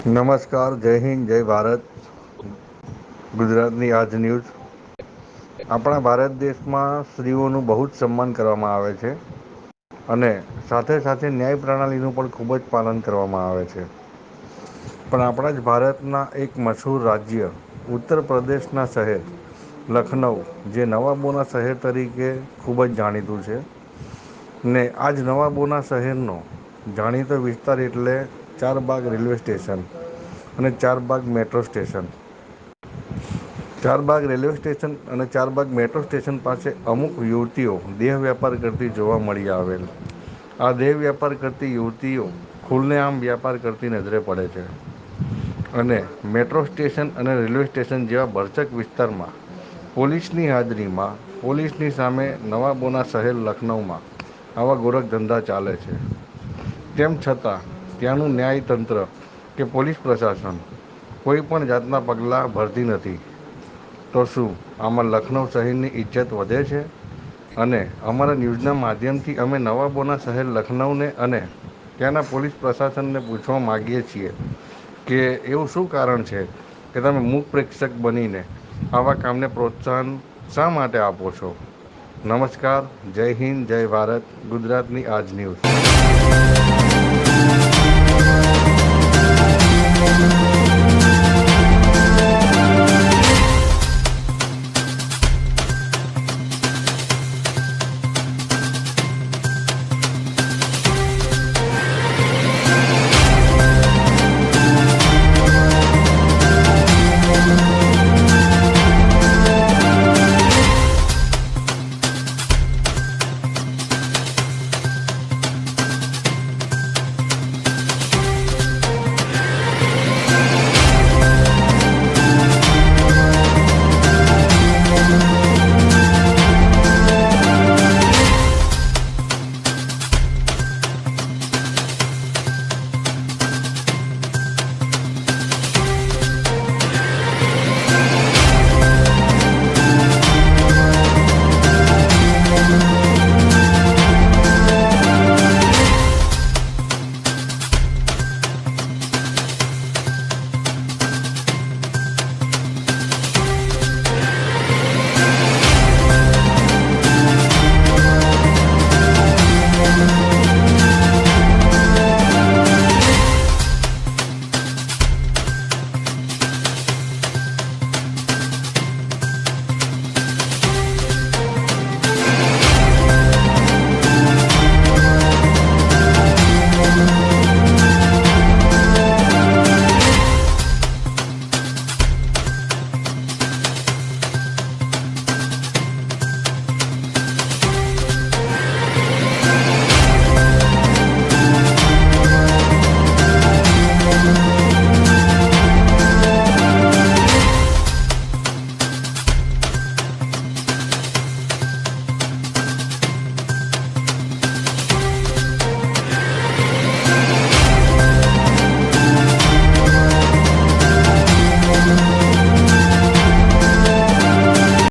નમસ્કાર, જય હિન્દ, જય ભારત. ગુજરાતની આજ ન્યૂઝ. આપણા ભારત દેશમાં સ્ત્રીઓનું બહુ જ સન્માન કરવામાં આવે છે અને સાથે સાથે ન્યાય પ્રણાલીનું પણ ખૂબ જ પાલન કરવામાં આવે છે. પણ આપણા જ ભારતના એક મશહૂર રાજ્ય ઉત્તર પ્રદેશના શહેર લખનઉ, જે નવાબોના શહેર તરીકે ખૂબ જ જાણીતું છે ને આજ નવાબોના શહેરનો જાણીતો વિસ્તાર એટલે ચારબાગ રેલવે સ્ટેશન અને Charbagh metro station. Charbagh railway station અને ચારબાગ મેટ્રો સ્ટેશન પાસે અમુક યુવતીઓ દેહ વેપાર કરતી જોવા મળી આવેલ. આ દેહ વ્યાપાર કરતી યુવતીઓ ખુલ્લેઆમ વ્યાપાર કરતી નજરે પડે છે અને મેટ્રો સ્ટેશન અને રેલવે સ્ટેશન જેવા ભરચક વિસ્તારમાં પોલીસની હાજરીમાં પોલીસની સામે નવાબોના શહેર લખનઉમાં આવા ગોરખ ધંધા ચાલે છે. તેમ છતાં ત્યાંનું ન્યાયતંત્ર કે પોલીસ પ્રશાસન કોઈ પણ જાતના પગલાં ભરતી નથી. તો શું આમાં લખનઉ શહેરની ઇજ્જત વધે છે? અને અમારા ન્યૂઝના માધ્યમથી અમે નવાબોના શહેર લખનઉને અને ત્યાંના પોલીસ પ્રશાસનને પૂછવા માગીએ છીએ કે એવું શું કારણ છે કે તમે મૂક પ્રેક્ષક બનીને આવા કામને પ્રોત્સાહન શા માટે આપો છો? નમસ્કાર, જય હિન્દ, જય ભારત. ગુજરાતની આજ ન્યૂઝ.